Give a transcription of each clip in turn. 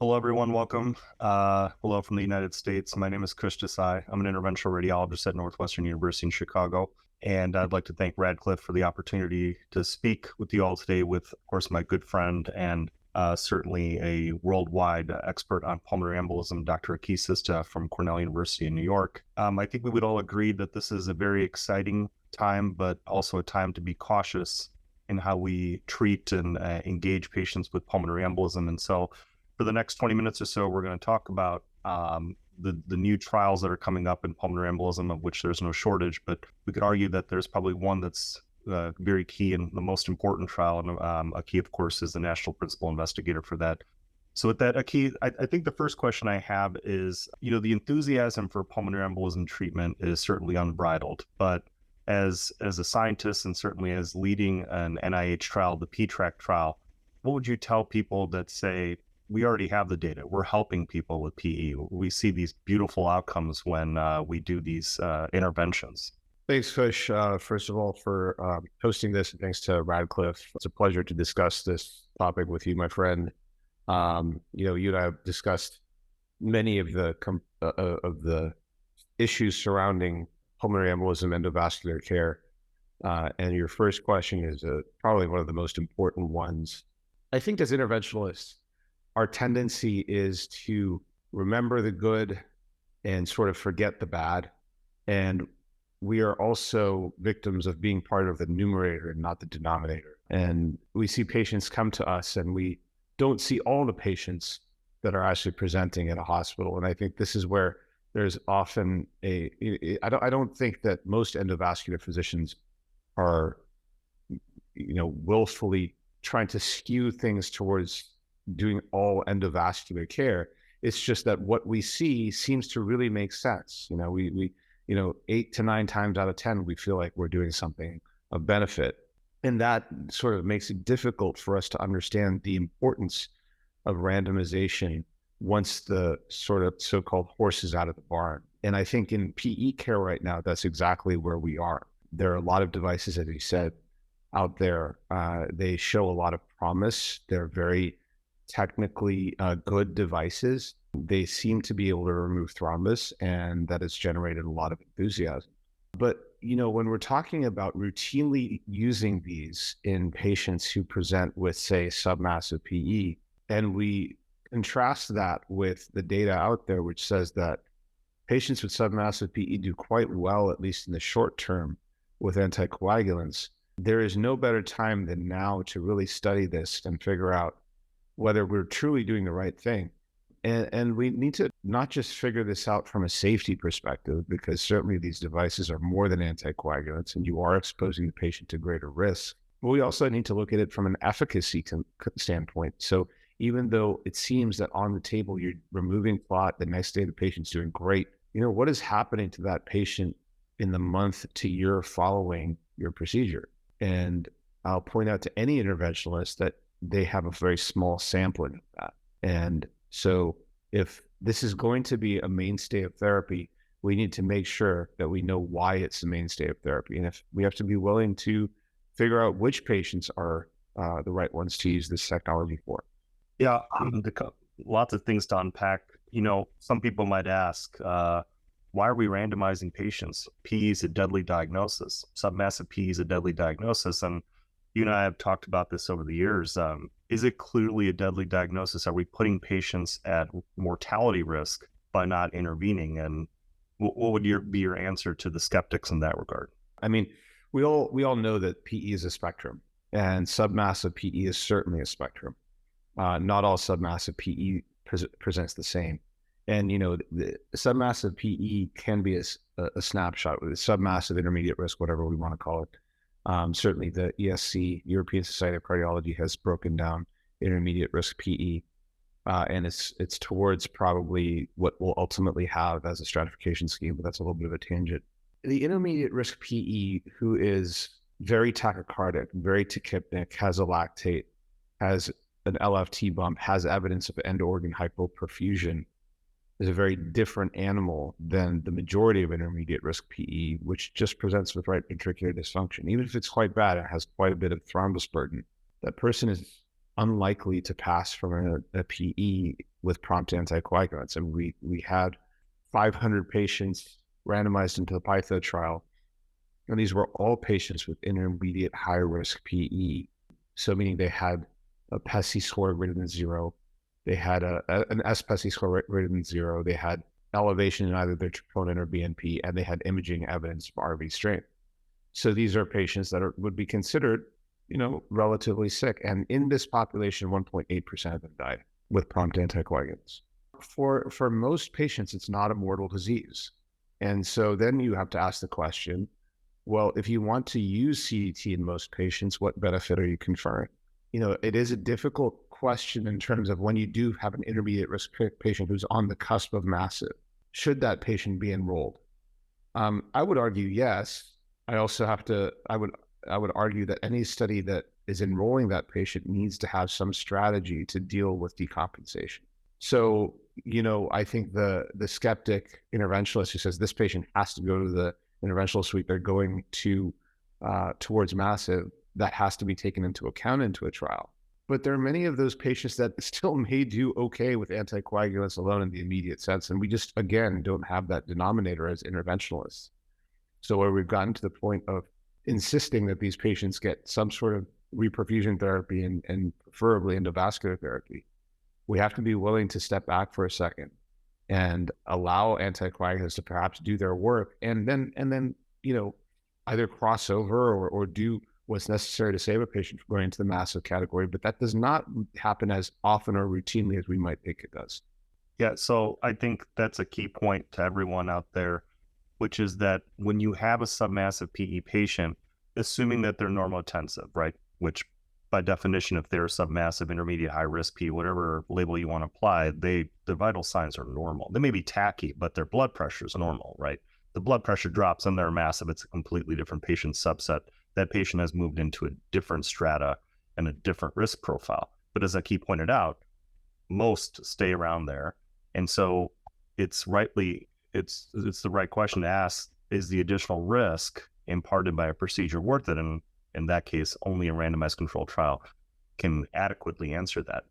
Hello, everyone. Welcome. Hello from the United States. My name is Kush Desai. I'm an interventional radiologist at Northwestern University in Chicago. And I'd like to thank Radcliffe for the opportunity to speak with you all today with, of course, my good friend and certainly a worldwide expert on pulmonary embolism, Dr. Akhilesh Sista from Cornell University in New York. I think we would all agree that this is a very exciting time, but also a time to be cautious in how we treat and engage patients with pulmonary embolism. And so for the next 20 minutes or so, we're going to talk about the new trials that are coming up in pulmonary embolism, of which there's no shortage, but we could argue that there's probably one that's very key and the most important trial. And Akhi, of course, is the national principal investigator for that. So with that, Akhi, I think the first question I have is, the enthusiasm for pulmonary embolism treatment is certainly unbridled, but as a scientist and certainly as leading an NIH trial, the PE-TRACT trial, what would you tell people that say, we already have the data, we're helping people with PE, we see these beautiful outcomes when we do these interventions? Thanks, Kush, first of all, for hosting this, and thanks to Radcliffe. It's a pleasure to discuss this topic with you, my friend. You and I have discussed many of the issues surrounding pulmonary embolism, endovascular care, and your first question is probably one of the most important ones. I think as interventionalists, our tendency is to remember the good and sort of forget the bad. And we are also victims of being part of the numerator and not the denominator. And we see patients come to us and we don't see all the patients that are actually presenting at a hospital. And I think this is where there's often I don't think that most endovascular physicians are, willfully trying to skew things towards doing all endovascular care. It's just that what we see seems to really make sense. We 8 to 9 times out of 10, we feel like we're doing something of benefit. And that sort of makes it difficult for us to understand the importance of randomization once the sort of so-called horse is out of the barn. And I think in PE care right now, that's exactly where we are. There are a lot of devices, as you said, out there. They show a lot of promise. They're very technically good devices. They seem to be able to remove thrombus, and that has generated a lot of enthusiasm. But, when we're talking about routinely using these in patients who present with, say, submassive PE, and we contrast that with the data out there, which says that patients with submassive PE do quite well, at least in the short term, with anticoagulants, there is no better time than now to really study this and figure out whether we're truly doing the right thing. And we need to not just figure this out from a safety perspective, because certainly these devices are more than anticoagulants and you are exposing the patient to greater risk. But we also need to look at it from an efficacy standpoint. So even though it seems that on the table you're removing clot, the next day the patient's doing great, what is happening to that patient in the month to year following your procedure? And I'll point out to any interventionalist that they have a very small sampling of that. And so if this is going to be a mainstay of therapy, we need to make sure that we know why it's the mainstay of therapy. And if we have to be willing to figure out which patients are the right ones to use this technology for. Yeah, lots of things to unpack. Some people might ask, why are we randomizing patients? PE is a deadly diagnosis. Submassive PE is a deadly diagnosis. And you and I have talked about this over the years. Is it clearly a deadly diagnosis? Are we putting patients at mortality risk by not intervening? And what would be your answer to the skeptics in that regard? I mean, we all know that PE is a spectrum, and submassive PE is certainly a spectrum. Not all submassive PE presents the same. And, the submassive PE can be a snapshot with submassive, intermediate risk, whatever we want to call it. Certainly the ESC, European Society of Cardiology, has broken down intermediate risk PE, and it's towards probably what we'll ultimately have as a stratification scheme, but that's a little bit of a tangent. The intermediate risk PE, who is very tachycardic, very tachypnic, has a lactate, has an LFT bump, has evidence of end-organ hypoperfusion, is a very different animal than the majority of intermediate risk PE, which just presents with right ventricular dysfunction. Even if it's quite bad, it has quite a bit of thrombus burden. That person is unlikely to pass from a PE with prompt anticoagulants. And we had 500 patients randomized into the PYTHO trial, and these were all patients with intermediate high risk PE. So meaning they had a PESI score greater than 0, they had an S-PESI score greater than 0, they had elevation in either their troponin or BNP, and they had imaging evidence of RV strain. So these are patients that would be considered, relatively sick. And in this population, 1.8% of them died with prompt anticoagulants. For most patients, it's not a mortal disease. And so then you have to ask the question, well, if you want to use CDT in most patients, what benefit are you conferring? It is a difficult question in terms of when you do have an intermediate risk patient who's on the cusp of massive, should that patient be enrolled? I would argue yes. I also I would argue that any study that is enrolling that patient needs to have some strategy to deal with decompensation. So, I think the skeptic interventionalist who says this patient has to go to the interventional suite, they're going to towards massive, that has to be taken into account into a trial. But there are many of those patients that still may do okay with anticoagulants alone in the immediate sense. And we just, again, don't have that denominator as interventionalists. So where we've gotten to the point of insisting that these patients get some sort of reperfusion therapy and preferably endovascular therapy, we have to be willing to step back for a second and allow anticoagulants to perhaps do their work and then either cross over or do what's necessary to save a patient from going into the massive category. But that does not happen as often or routinely as we might think it does. Yeah, so I think that's a key point to everyone out there, which is that when you have a submassive PE patient, assuming that they're normotensive, right? Which by definition, if they're submassive, intermediate, high risk PE, whatever label you want to apply, the vital signs are normal. They may be tachy, but their blood pressure is normal, right? The blood pressure drops and they're massive. It's a completely different patient subset. That patient has moved into a different strata and a different risk profile. But as Aki pointed out, most stay around there. And so it's the right question to ask, is the additional risk imparted by a procedure worth it? And in that case, only a randomized controlled trial can adequately answer that.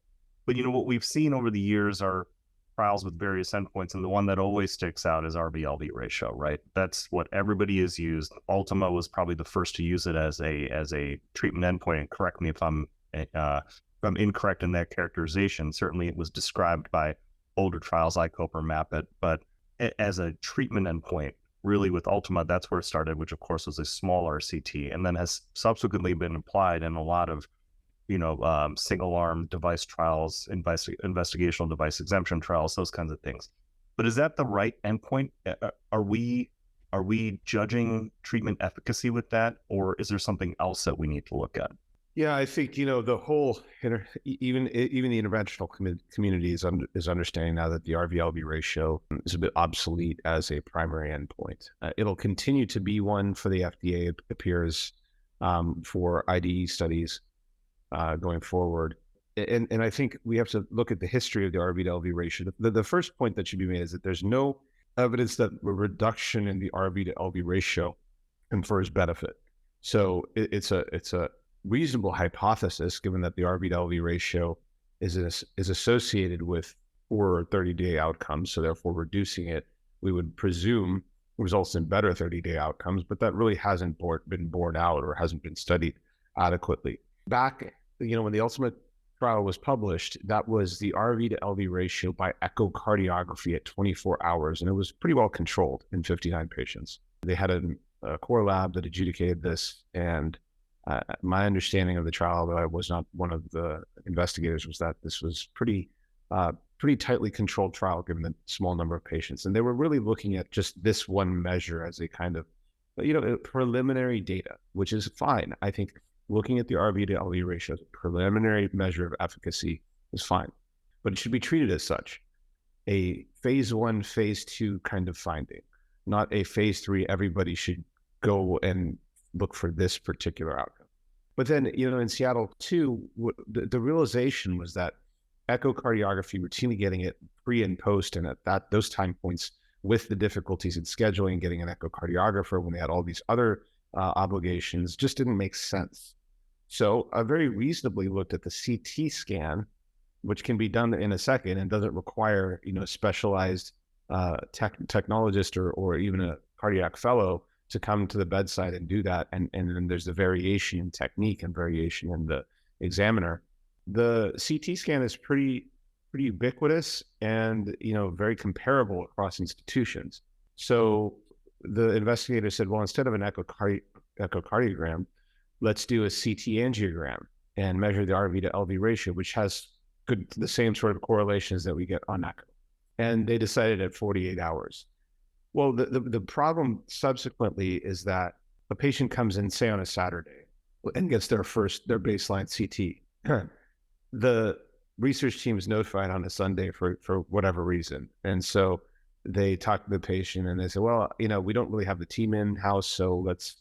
But what we've seen over the years are trials with various endpoints, and the one that always sticks out is RV-LV ratio, right? That's what everybody has used. Ultima was probably the first to use it as a treatment endpoint. And correct me if I'm incorrect in that characterization. Certainly, it was described by older trials like COPE or MAPIT, but as a treatment endpoint, really with Ultima, that's where it started, which of course was a small RCT, and then has subsequently been applied in a lot of single arm device trials, investigational device exemption trials, those kinds of things. But is that the right endpoint? Are we judging treatment efficacy with that, or is there something else that we need to look at? Yeah, I think the whole even the interventional community is understanding now that the RV-LV ratio is a bit obsolete as a primary endpoint. It'll continue to be one for the FDA. It appears for IDE studies going forward. And I think we have to look at the history of the RV-LV ratio. The first point that should be made is that there's no evidence that a reduction in the RV to LV ratio confers benefit. So it's a reasonable hypothesis, given that the RV to LV ratio is associated with poorer 30-day outcomes. So therefore, reducing it, we would presume, results in better 30-day outcomes, but that really hasn't been borne out or hasn't been studied adequately. Back, when the ultimate trial was published, that was the RV to LV ratio by echocardiography at 24 hours, and it was pretty well controlled in 59 patients. They had a core lab that adjudicated this, and my understanding of the trial, though I was not one of the investigators, was that this was pretty tightly controlled trial given the small number of patients. And they were really looking at just this one measure as a kind of, preliminary data, which is fine. I think looking at the RV to LV ratio as a preliminary measure of efficacy is fine, but it should be treated as such. A phase 1, phase 2 kind of finding, not a phase 3, everybody should go and look for this particular outcome. But then, in Seattle too, the realization was that echocardiography, routinely getting it pre and post, and at those time points, with the difficulties in scheduling, getting an echocardiographer when they had all these other obligations, just didn't make sense. So I very reasonably looked at the CT scan, which can be done in a second and doesn't require, specialized technologist or even a cardiac fellow to come to the bedside and do that. And then there's the variation in technique and variation in the examiner. The CT scan is pretty ubiquitous and, very comparable across institutions. So the investigator said, well, instead of an echocardiogram, let's do a CT angiogram and measure the RV to LV ratio, which has the same sort of correlations that we get on echo. And they decided at 48 hours. Well, the problem subsequently is that a patient comes in, say, on a Saturday and gets their baseline CT. The research team is notified on a Sunday for whatever reason. And so they talk to the patient and they say, well, we don't really have the team in-house, so let's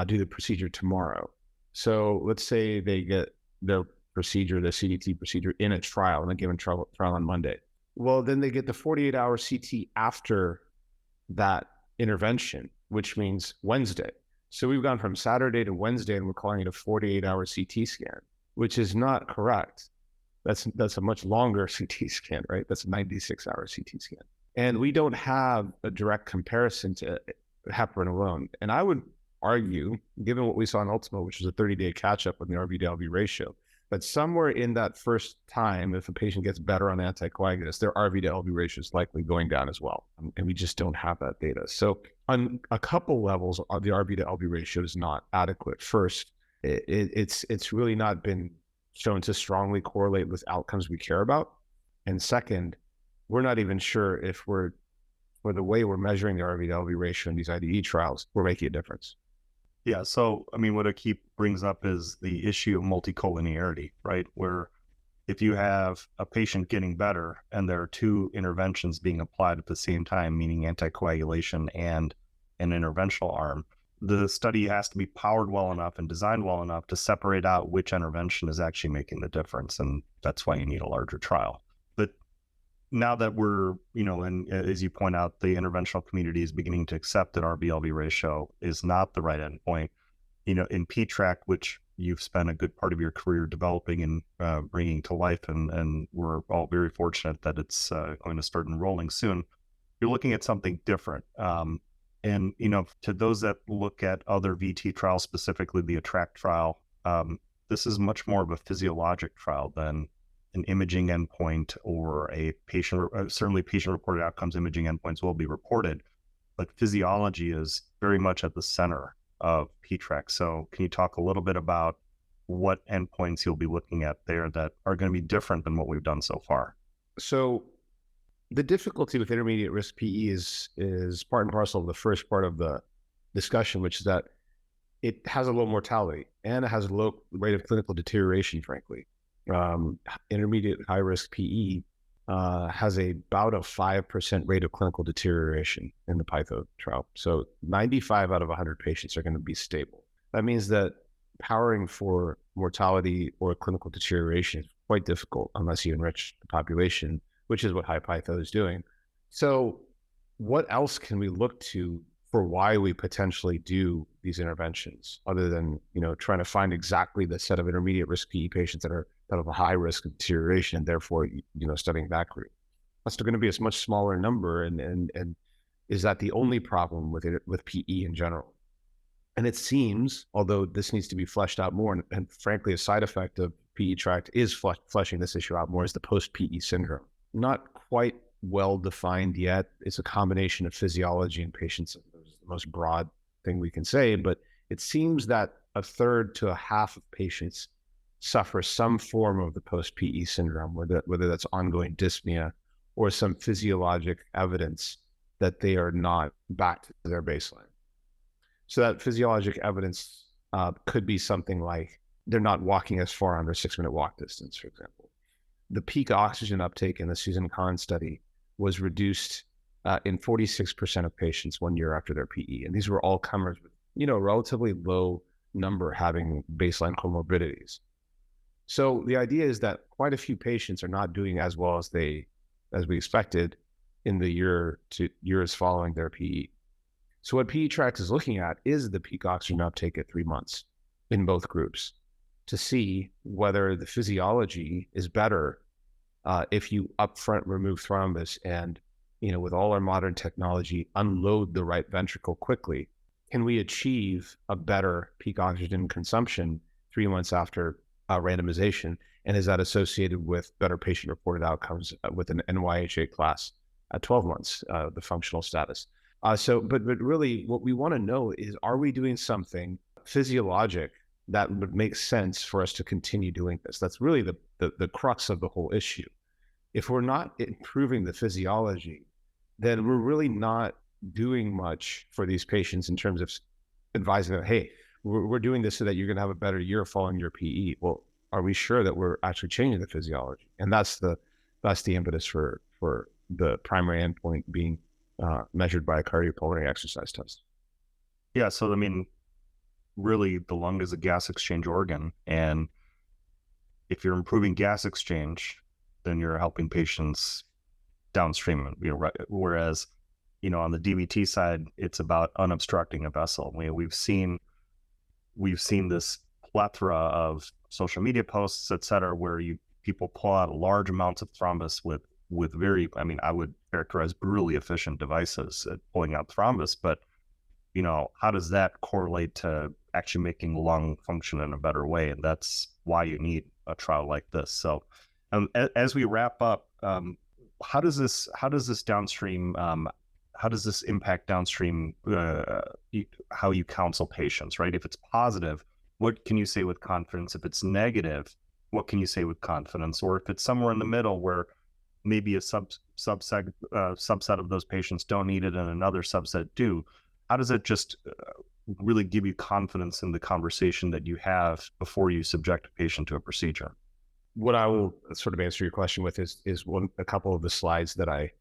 do the procedure tomorrow. So let's say they get their procedure, the CDT procedure, in a trial, in a given trial on Monday. Well, then they get the 48-hour CT after that intervention, which means Wednesday. So we've gone from Saturday to Wednesday and we're calling it a 48-hour CT scan, which is not correct. That's a much longer CT scan, right? That's a 96-hour CT scan. And we don't have a direct comparison to heparin alone. And I would argue, given what we saw in Ultima, which was a 30-day catch-up on the RV to LV ratio, that somewhere in that first time, if a patient gets better on anticoagulants, their RV to LV ratio is likely going down as well. And we just don't have that data. So on a couple levels, the RV to LV ratio is not adequate. First, it's really not been shown to strongly correlate with outcomes we care about. And second, we're not even sure if for the way we're measuring the RV to LV ratio in these IDE trials, we're making a difference. Yeah. So, what Akhilesh brings up is the issue of multicollinearity, right? Where if you have a patient getting better and there are two interventions being applied at the same time, meaning anticoagulation and an interventional arm, the study has to be powered well enough and designed well enough to separate out which intervention is actually making the difference. And that's why you need a larger trial. But now that we're, and as you point out, the interventional community is beginning to accept that RV-LV ratio is not the right endpoint, in PE-TRACT, which you've spent a good part of your career developing and bringing to life, and we're all very fortunate that it's going to start enrolling soon. You're looking at something different. And, to those that look at other VT trials, specifically the ATTRACT trial, this is much more of a physiologic trial than an imaging endpoint or a patient, certainly patient-reported outcomes imaging endpoints will be reported, but physiology is very much at the center of PE-TRACT. So can you talk a little bit about what endpoints you'll be looking at there that are going to be different than what we've done so far? So the difficulty with intermediate risk PE is part and parcel of the first part of the discussion, which is that it has a low mortality and it has a low rate of clinical deterioration, frankly. Intermediate high risk PE has about a 5% rate of clinical deterioration in the PYTHO trial. So 95 out of 100 patients are going to be stable. That means that powering for mortality or clinical deterioration is quite difficult unless you enrich the population, which is what high PYTHO is doing. So what else can we look to for why we potentially do these interventions other than, trying to find exactly the set of intermediate risk PE patients that have a high risk of deterioration and therefore, studying that group? That's going to be a much smaller number. And is that the only problem with PE in general? And it seems, although this needs to be fleshed out more, and frankly, a side effect of PE-TRACT is fleshing this issue out more, is the post-PE syndrome. Not quite well defined yet. It's a combination of physiology and patients. It's the most broad thing we can say, but it seems that a third to a half of patients suffer some form of the post-PE syndrome, whether that's ongoing dyspnea or some physiologic evidence that they are not back to their baseline. So that physiologic evidence could be something like they're not walking as far on their 6-minute walk distance, for example. The peak oxygen uptake in the Susan Kahn study was reduced in 46% of patients 1 year after their PE. And these were all comers with, relatively low number having baseline comorbidities. So the idea is that quite a few patients are not doing as well as we expected in the years following their PE. So what PE-TRACT is looking at is the peak oxygen uptake at 3 months in both groups. to see whether the physiology is better if you upfront remove thrombus and, with all our modern technology, unload the right ventricle quickly. Can we achieve a better peak oxygen consumption 3 months after randomization? And is that associated with better patient-reported outcomes with an NYHA class at 12 months, the functional status? But really, what we want to know is, are we doing something physiologic that would make sense for us to continue doing this? That's really the crux of the whole issue. If we're not improving the physiology, then we're really not doing much for these patients in terms of advising them, hey, we're doing this so that you're going to have a better year following your PE. Well, are we sure that we're actually changing the physiology? And that's the impetus for the primary endpoint being measured by a cardiopulmonary exercise test. Yeah. So, I mean, really, the lung is a gas exchange organ. And if you're improving gas exchange, then you're helping patients downstream. Whereas, on the DVT side, it's about unobstructing a vessel. We've seen this plethora of social media posts, et cetera, where people pull out large amounts of thrombus with very, I would characterize brutally efficient devices at pulling out thrombus. But, how does that correlate to actually making lung function in a better way? And that's why you need a trial like this. So, as we wrap up, how does this downstream, how does this impact downstream how you counsel patients, right? If it's positive, what can you say with confidence? If it's negative, what can you say with confidence? Or if it's somewhere in the middle where maybe a subset of those patients don't need it and another subset do, how does it just really give you confidence in the conversation that you have before you subject a patient to a procedure? What I will sort of answer your question with is a couple of the slides that I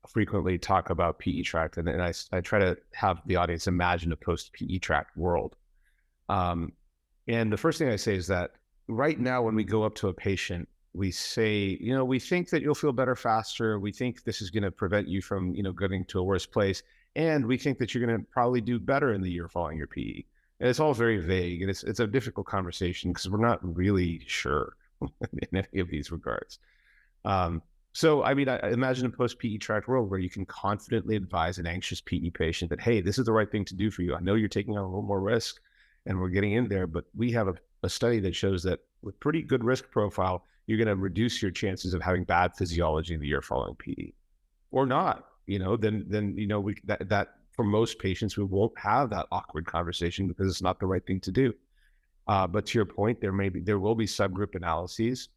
frequently talk about PE-TRACT, and I try to have the audience imagine a post PE-TRACT world. And the first thing I say is that right now, when we go up to a patient, we say, we think that you'll feel better faster. We think this is going to prevent you from, getting to a worse place. And we think that you're going to probably do better in the year following your PE. And it's all very vague, and it's a difficult conversation because we're not really sure in any of these regards. So, I imagine a post PE-TRACT world where you can confidently advise an anxious PE patient that, hey, this is the right thing to do for you. I know you're taking on a little more risk and we're getting in there, but we have a study that shows that with pretty good risk profile, you're going to reduce your chances of having bad physiology in the year following PE. Or not, that for most patients, we won't have that awkward conversation because it's not the right thing to do. But to your point, there will be subgroup analyses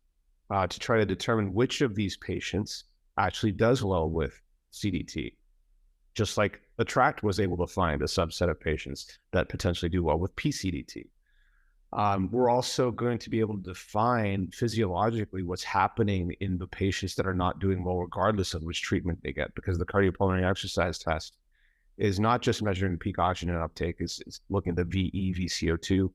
to try to determine which of these patients actually does well with CDT. Just like the TRACT was able to find a subset of patients that potentially do well with PCDT. We're also going to be able to define physiologically what's happening in the patients that are not doing well, regardless of which treatment they get, because the cardiopulmonary exercise test is not just measuring peak oxygen uptake, it's looking at the VE, VCO2,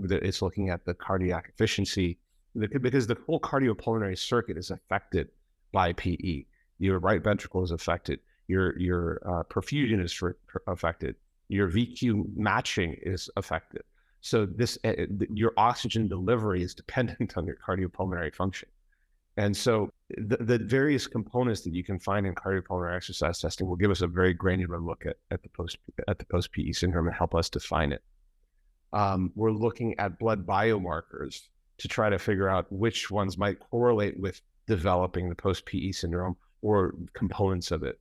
it's looking at the cardiac efficiency, because the whole cardiopulmonary circuit is affected by PE. Your right ventricle is affected. Your perfusion is affected. Your VQ matching is affected. So your oxygen delivery is dependent on your cardiopulmonary function. And so the various components that you can find in cardiopulmonary exercise testing will give us a very granular look at the post PE syndrome and help us define it. We're looking at blood biomarkers to try to figure out which ones might correlate with developing the post PE syndrome or components of it.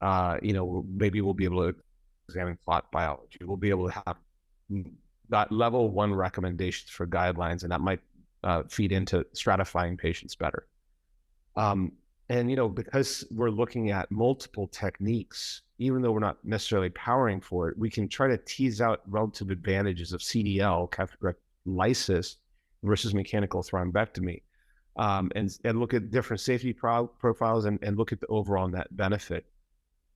Maybe we'll be able to examine clot biology. We'll be able to have that level 1 recommendations for guidelines, and that might feed into stratifying patients better. Because we're looking at multiple techniques, even though we're not necessarily powering for it, we can try to tease out relative advantages of CDL, catheter lysis, versus mechanical thrombectomy, and look at different safety profiles and look at the overall net benefit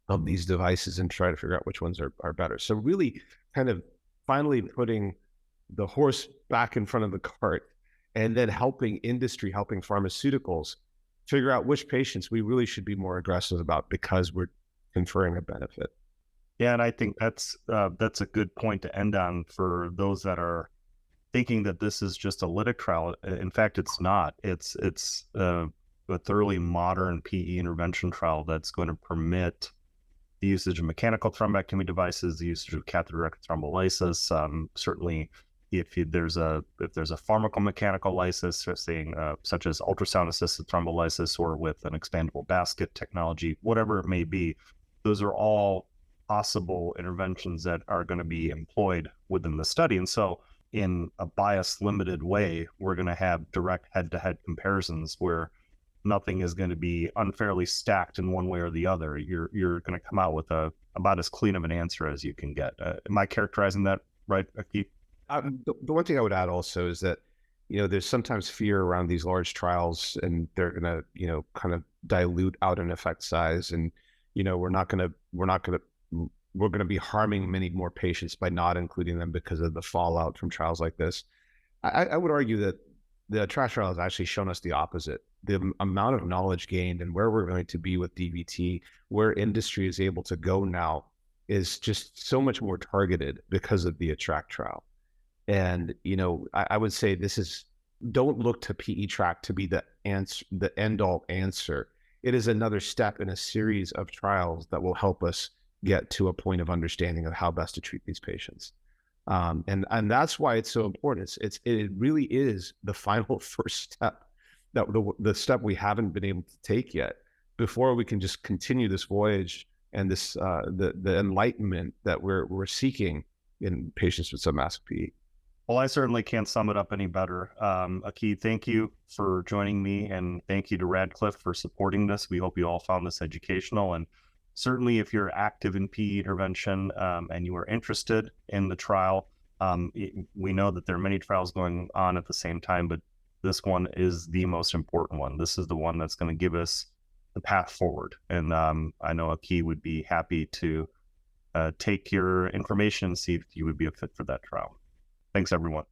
of these devices and try to figure out which ones are better. So really kind of finally putting the horse back in front of the cart and then helping industry, helping pharmaceuticals figure out which patients we really should be more aggressive about because we're conferring a benefit. Yeah, and I think that's a good point to end on for those that are thinking that this is just a lytic trial. In fact, it's not. It's a thoroughly modern PE intervention trial that's going to permit the usage of mechanical thrombectomy devices, the usage of catheter-directed thrombolysis. Certainly, if there's a pharmacomechanical lysis, such as ultrasound-assisted thrombolysis or with an expandable basket technology, whatever it may be, those are all possible interventions that are going to be employed within the study. And so in a bias limited way, we're going to have direct head-to-head comparisons where nothing is going to be unfairly stacked in one way or the other. You're going to come out with about as clean of an answer as you can get. Am I characterizing that right, Keith? The one thing I would add also is that, there's sometimes fear around these large trials, and they're going to, kind of dilute out an effect size. And, we're going to be harming many more patients by not including them because of the fallout from trials like this. I would argue that the TRACT trial has actually shown us the opposite. The amount of knowledge gained and where we're going to be with DVT, where industry is able to go now, is just so much more targeted because of the TRACT trial. And, I would say don't look to PE-TRACT to be the end all answer. It is another step in a series of trials that will help us get to a point of understanding of how best to treat these patients. And that's why it's so important. It really is the final first step, that the step we haven't been able to take yet, before we can just continue this voyage and this the enlightenment that we're seeking in patients with submassive PE. Well, I certainly can't sum it up any better. Akhi, thank you for joining me, and thank you to Radcliffe for supporting this. We hope you all found this educational. And certainly, if you're active in PE intervention and you are interested in the trial, we know that there are many trials going on at the same time, but this one is the most important one. This is the one that's going to give us the path forward. And I know Akhi would be happy to take your information and see if you would be a fit for that trial. Thanks, everyone.